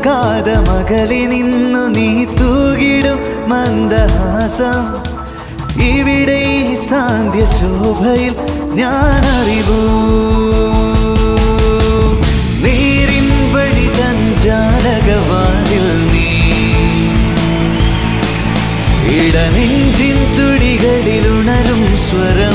ഓർക്കാതെ മകളി നിന്നു നീ തൂകിടും മന്ദഹാസം ഇവിടെ ഈ സാന്ധ്യ ശോഭയിൽ ഞാൻ അറിവൂ നീരിൻ വഴി തൻ ജാലകവാതിൽ നീ ഇടനെഞ്ചിൻ തുടികളിൽ ഉണരും സ്വരം